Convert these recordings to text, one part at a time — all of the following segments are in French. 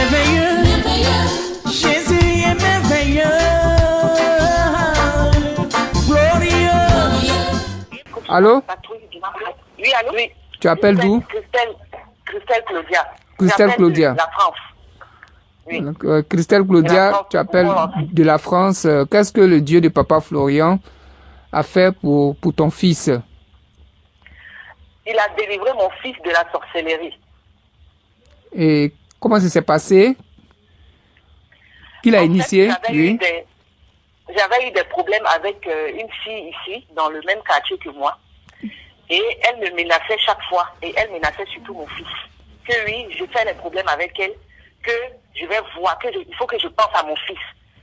merveilleux. Jésus est merveilleux. Glorieux. Allô? Oui, allô? Oui. Tu appelles d'où? Christelle Claudia. Christelle Claudia. De la France. Oui. Donc, Christelle Claudia, tu appelles de la France. Qu'est-ce que le Dieu de Papa Florian a fait pour ton fils? Il a délivré mon fils de la sorcellerie. Et comment ça s'est passé? Qui l'a initié? Oui. J'avais eu des problèmes avec une fille ici, dans le même quartier que moi. Et elle me menaçait chaque fois. Et elle menaçait surtout mon fils. Que oui, je fais des problèmes avec elle. Que je vais voir, il faut que je pense à mon fils.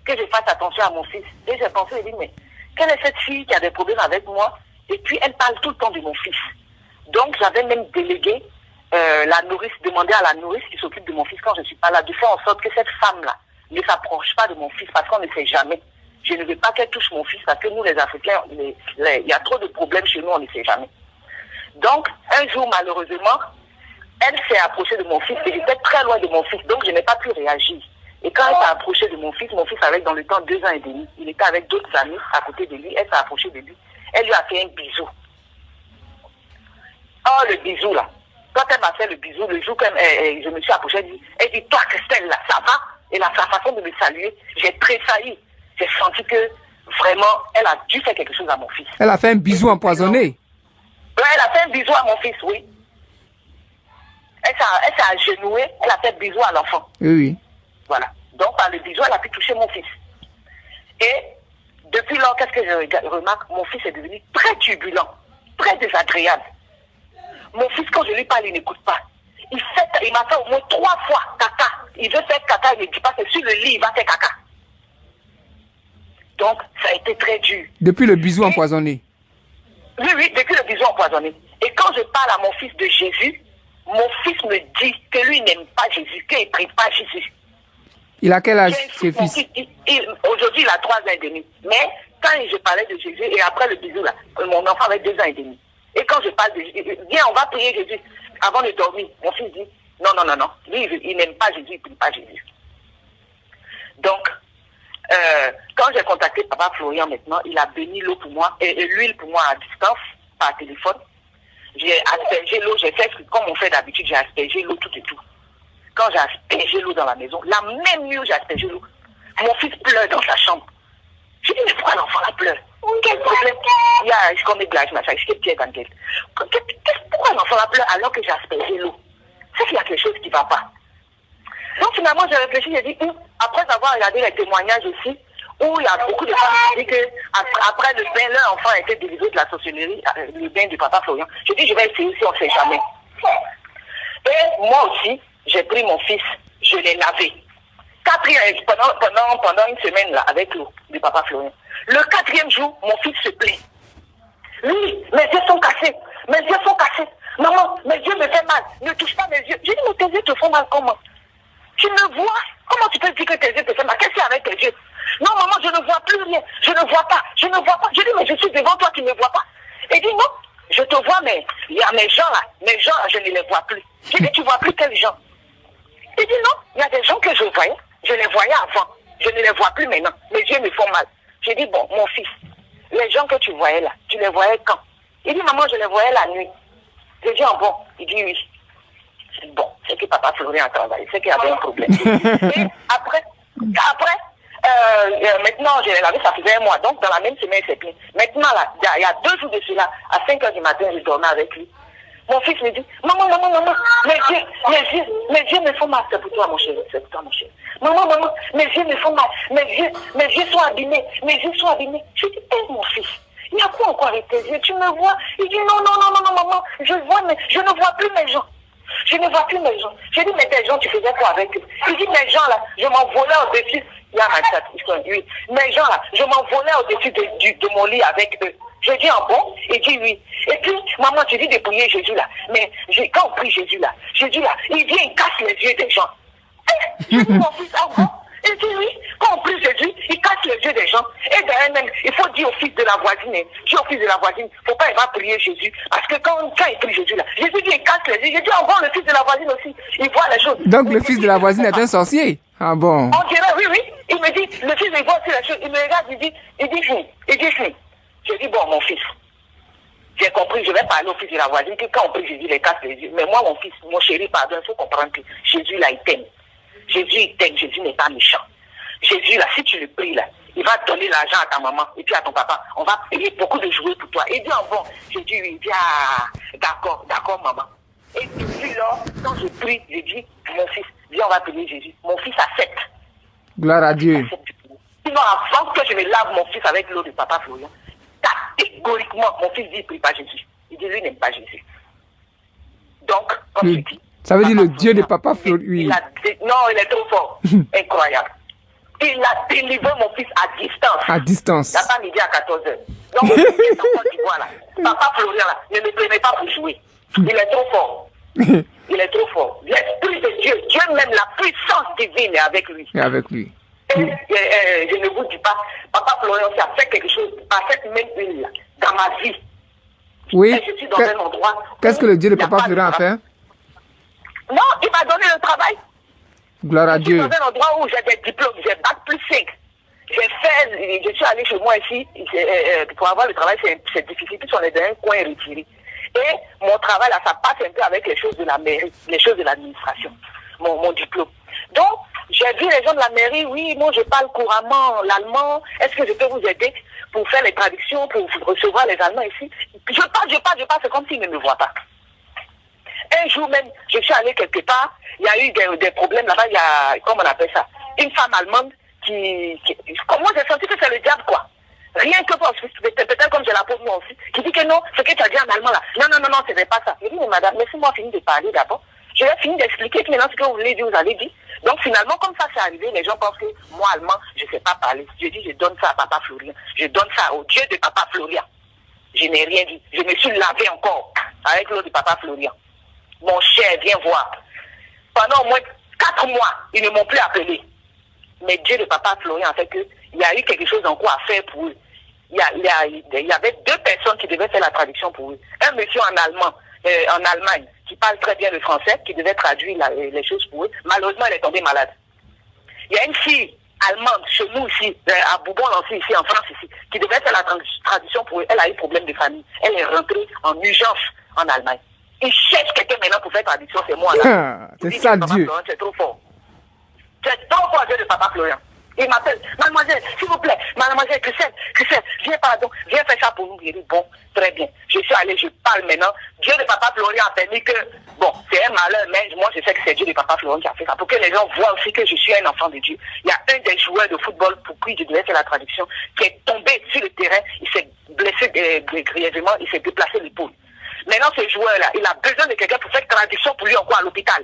Que je fasse attention à mon fils. Et j'ai pensé, j'ai dit, mais quelle est cette fille qui a des problèmes avec moi? Et puis elle parle tout le temps de mon fils. Donc j'avais même délégué la nourrice, demandé à la nourrice qui s'occupe de mon fils quand je ne suis pas là, de faire en sorte que cette femme-là ne s'approche pas de mon fils parce qu'on ne sait jamais. Je ne veux pas qu'elle touche mon fils parce que nous les Africains, il y a trop de problèmes chez nous, on ne sait jamais. Donc un jour malheureusement, elle s'est approchée de mon fils et j'étais très loin de mon fils, donc je n'ai pas pu réagir. Et quand elle s'est approchée de mon fils avait dans le temps 2 ans et demi, il était avec d'autres amis à côté de lui, elle s'est approchée de lui, elle lui a fait un bisou. Oh, le bisou là. Quand elle m'a fait le bisou, le jour que je me suis approchée, elle dit, toi Christelle là, ça va? Et sa façon de me saluer, j'ai tressailli. J'ai senti que vraiment, elle a dû faire quelque chose à mon fils. Elle a fait un bisou empoisonné. Oui, elle a fait un bisou à mon fils, oui. Elle s'est agenouée, elle a fait un bisou à l'enfant. Oui, oui. Voilà. Donc, par le bisou, elle a pu toucher mon fils. Et depuis lors, qu'est-ce que je remarque? Mon fils est devenu très turbulent, très désagréable. Mon fils, quand je lui parle, il n'écoute pas. Il m'a fait au moins 3 fois caca. Il veut faire caca, il ne dit pas, c'est sur le lit, il va faire caca. Donc, ça a été très dur. Depuis le bisou empoisonné? Oui, depuis le bisou empoisonné. Et quand je parle à mon fils de Jésus, mon fils me dit que lui n'aime pas Jésus, qu'il ne prie pas Jésus. Il a quel âge, ce fils? Aujourd'hui, il a 3 ans et demi. Mais quand je parlais de Jésus, et après le bisou, là, mon enfant avait 2 ans et demi. Et quand je parle de Jésus, viens, on va prier Jésus avant de dormir. Mon fils dit, non. Lui, il n'aime pas Jésus, il ne prie pas Jésus. Donc, quand j'ai contacté Papa Florian maintenant, il a béni l'eau pour moi, et l'huile pour moi à distance, par téléphone. J'ai aspergé l'eau, j'ai fait comme on fait d'habitude, j'ai aspergé l'eau tout et tout. Quand j'ai aspergé l'eau dans la maison, la même nuit où j'ai aspergé l'eau, mon fils pleure dans sa chambre. Je dis, mais pourquoi l'enfant là pleure? Quel problème? Il y a, je connais Blage, ma fille, pourquoi l'enfant là pleure alors que j'ai aspergé l'eau? C'est qu'il y a quelque chose qui ne va pas. Donc finalement, j'ai réfléchi, j'ai dit, après avoir regardé les témoignages aussi, où il y a beaucoup de femmes qui disent qu'après le bain, leur enfant a été délivré de la sorcellerie, le bain du Papa Florian. Je dis, je vais essayer si on ne sait jamais. Et moi aussi, j'ai pris mon fils, je l'ai lavé. Pendant une semaine là, avec l'eau du Papa Florian. Le 4e jour, mon fils se plaint. Oui, mes yeux sont cassés. Maman, mes yeux me font mal. Ne touche pas mes yeux. J'ai dit, mais tes yeux te font mal comment? Tu me vois? Comment tu peux dire que tes yeux te font mal? Qu'est-ce qu'il y a avec tes yeux? Non, maman, je ne vois plus rien. Je ne vois pas. Je dis, mais je suis devant toi, tu ne me vois pas. Il dit, non, je te vois, mais il y a mes gens là, je ne les vois plus. J'ai dit, tu vois plus quels gens? Il dit, non, il y a des gens que je voyais. Je les voyais avant. Je ne les vois plus maintenant. Mes yeux me font mal. J'ai dit, bon, mon fils, les gens que tu voyais là, tu les voyais quand? Il dit, maman, je les voyais la nuit. J'ai dit, bon. Il dit, oui. J'ai dit, bon, c'est que Papa Florian a travaillé. C'est qu'il y avait un problème. Et après, maintenant, je l'ai lavé, ça faisait 1 mois. Donc, dans la même semaine, c'est plein. Maintenant, là, il y a 2 jours de cela, à 5 h du matin, je dormais avec lui. Mon fils me dit, maman, mes yeux me font mal. C'est pour toi, mon chéri, c'est pour toi, mon chéri. Maman, mes yeux me font mal. Mes yeux sont abîmés. Je dis, mon fils, il y a quoi encore avec tes yeux? Tu me vois? Il dit, non, maman, je vois, mais je ne vois plus mes gens. Je dis, mais tes gens, tu faisais quoi avec eux? Il dit, mes gens là, je m'envolais au-dessus. Il y a ma chat, oui. Mes gens là, je m'envolais au-dessus de mon lit avec eux. Je dis, bon? Il dit oui. Et puis, maman, tu dis de prier Jésus là. Mais quand on prie Jésus là, il vient, il casse les yeux des gens. Je dis, mon fils, bon? Il dit oui, quand on prie Jésus, il casse les yeux des gens. Et derrière même, il faut dire au fils de la voisine, dis au fils de la voisine, il ne faut pas il va prier Jésus. Parce que quand il prie Jésus là, Jésus dit il casse les yeux. J'ai dit en bon, le fils de la voisine aussi, il voit les choses. Donc le fils de la voisine est un sorcier. Ah bon? On dirait, oui, oui. Il me dit, le fils, il voit aussi les choses. Il me regarde, il dit, fini. J'ai dit, bon, mon fils, j'ai compris, je vais parler au fils de la voisine, que quand on prie Jésus, il casse les yeux. Mais moi, mon fils, mon chéri, pardon, il faut comprendre que Jésus là, il t'aime. Jésus, il t'aime, Jésus n'est pas méchant. Jésus, là, si tu le pries, là, il va te donner l'argent à ta maman et puis à ton papa. On va payer beaucoup de jouets pour toi. Il dit, bon, Jésus, il dit, ah, d'accord, maman. Et puis là, quand je prie, je dis, mon fils, viens, on va payer Jésus. Mon fils accepte. Gloire à Dieu. Sinon, avant que je me lave mon fils avec l'eau de papa Florian, catégoriquement, mon fils dit, il ne prie pas Jésus. Il dit, lui, il n'aime pas Jésus. Donc, comme je dis, ça veut dire le Dieu de papa Florian. Non, il est trop fort. Incroyable. Il a délivré mon fils à distance. À distance. Il n'a pas midi à 14h. Donc, mon fils est enfant du bois là. Papa Florian là, ne me prenez pas pour jouer. Il est trop fort. Il est trop fort. L'Esprit de Dieu, Dieu même, la puissance divine est avec lui. Et avec lui. Et, je ne vous dis pas, Papa Florian a fait quelque chose à cette même île là, dans ma vie. Oui. Et je suis dans un endroit. Qu'est-ce que le Dieu de papa Florian a fait? Non, il m'a donné le travail. Gloire à Dieu. Je suis dans un endroit où j'ai des diplômes, j'ai bac plus 5. Je suis allé chez moi ici, pour avoir le travail, c'est difficile, puis on est dans un coin retiré. Et mon travail, là, ça passe un peu avec les choses de la mairie, les choses de l'administration, mon diplôme. Donc, j'ai vu les gens de la mairie, oui, moi je parle couramment l'allemand, est-ce que je peux vous aider pour faire les traductions, pour recevoir les Allemands ici? Je passe, c'est comme s'ils ne me voient pas. Un jour même, je suis allé quelque part, il y a eu des problèmes là-bas, il y a, comment on appelle ça, une femme allemande comment j'ai senti que c'est le diable, quoi. Rien que peut-être comme j'ai la peau moi aussi, qui dit que non, ce que tu as dit en allemand là, non, ce n'est pas ça. Je dis, mais madame, laissez-moi finir de parler d'abord. Je vais finir d'expliquer, puis maintenant ce que vous voulez dire, vous allez dire. Donc finalement, comme ça c'est arrivé, les gens pensent que moi, allemand, je ne sais pas parler. Je dis, je donne ça à papa Florian. Je donne ça au Dieu de papa Florian. Je n'ai rien dit. Je me suis lavé encore avec l'eau de papa Florian. Mon cher, viens voir. Pendant au moins 4 mois, ils ne m'ont plus appelé. Mais Dieu de papa Florian a fait qu'il y a eu quelque chose encore à faire pour eux. Il y avait 2 personnes qui devaient faire la traduction pour eux. Un monsieur en allemand, en Allemagne, qui parle très bien le français, qui devait traduire les choses pour eux. Malheureusement, elle est tombée malade. Il y a une fille allemande chez nous ici, à Bourbon-Lancy, ici en France, ici, qui devait faire la traduction pour eux. Elle a eu problème de famille. Elle est rentrée en urgence en Allemagne. Ils cherchent quelqu'un maintenant pour faire traduction, c'est moi là. C'est ça, Dieu. C'est trop fort. C'est trop fort, Dieu de papa Florian. Il m'appelle, mademoiselle, s'il vous plaît, mademoiselle Christelle, viens pardon, viens faire ça pour nous. Il dit, bon, très bien. Je suis allé, je parle maintenant. Dieu de papa Florian a permis que, bon, c'est un malheur, mais moi je sais que c'est Dieu de papa Florian qui a fait ça. Pour que les gens voient aussi que je suis un enfant de Dieu. Il y a un des joueurs de football pour qui je devais faire la traduction, qui est tombé sur le terrain, il s'est blessé grièvement, il s'est déplacé l'épaule. Maintenant, ce joueur-là, il a besoin de quelqu'un pour faire traduction pour lui encore à l'hôpital.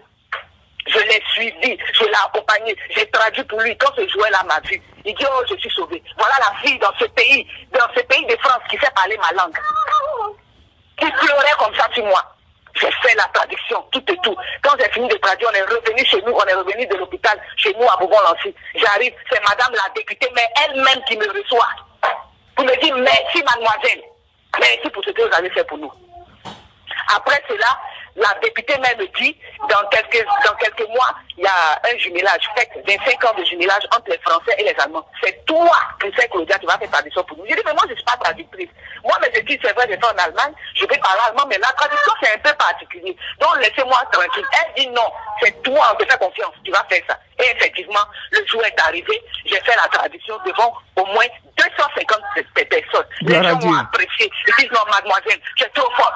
Je l'ai suivi, je l'ai accompagné, j'ai traduit pour lui. Quand ce joueur-là m'a vu, il dit, oh, je suis sauvé. Voilà la fille dans ce pays de France qui sait parler ma langue. Qui pleurait comme ça sur moi. J'ai fait la traduction, tout et tout. Quand j'ai fini de traduire, on est revenu chez nous, on est revenu de l'hôpital chez nous à Bourbon-Lancy. J'arrive, c'est madame la députée, mais elle-même qui me reçoit. Pour me dire, merci mademoiselle. Merci pour ce que vous avez fait pour nous. Après cela, la députée même me dit, dans quelques mois, il y a un jumelage, fait 25 ans de jumelage entre les Français et les Allemands. C'est toi, Christelle Claudia, qui va faire traduction pour nous. Je dis, mais moi, je ne suis pas traductrice. Moi, mes études, c'est vrai, j'ai fait en Allemagne, je vais parler allemand, mais la traduction, c'est un peu particulier. Donc, laissez-moi tranquille. Elle dit, non, c'est toi, on te fait confiance, tu vas faire ça. Et effectivement, le jour est arrivé, j'ai fait la traduction devant au moins 250 personnes. Les gens m'ont apprécié. Ils disent, non, mademoiselle, tu es trop forte.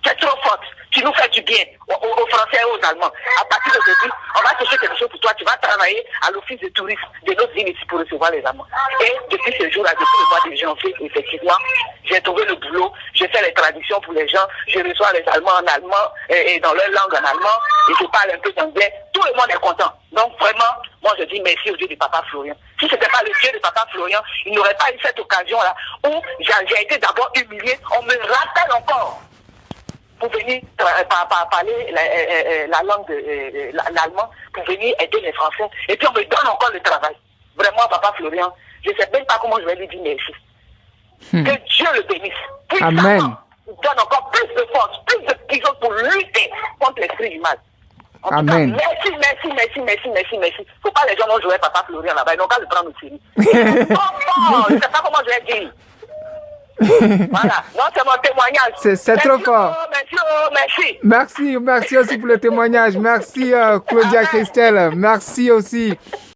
C'est trop forte. Tu nous fais du bien aux Français et aux Allemands. À partir d'aujourd'hui, on va chercher quelque chose pour toi. Tu vas travailler à l'office de tourisme de notre ville ici pour recevoir les Allemands. Et depuis ce jour-là, depuis le mois de janvier, effectivement, j'ai trouvé le boulot. J'ai fait les traductions pour les gens. Je reçois les Allemands en allemand et dans leur langue en allemand. Et je parle un peu d'anglais. Tout le monde est content. Donc vraiment, moi je dis merci au Dieu de papa Florian. Si ce n'était pas le Dieu de papa Florian, il n'aurait pas eu cette occasion-là où j'ai été d'abord humilié. On me rappelle encore. pour venir parler la langue, l'allemand, pour venir aider les Français. Et puis on me donne encore le travail. Vraiment, papa Florian, je ne sais même pas comment je vais lui dire merci. Que Dieu le bénisse. Amen. Il donne encore plus de force, plus de puissance pour lutter contre l'esprit du mal. En Amen. tout cas, merci. Faut pas les gens vont jouer papa Florian là-bas, ils n'ont qu'à le prendre au sérieux. Je ne sais pas comment je vais dire. Voilà, non, c'est mon témoignage. C'est trop fort. Merci. Merci aussi pour le témoignage. Merci Claudia Christelle. Merci aussi.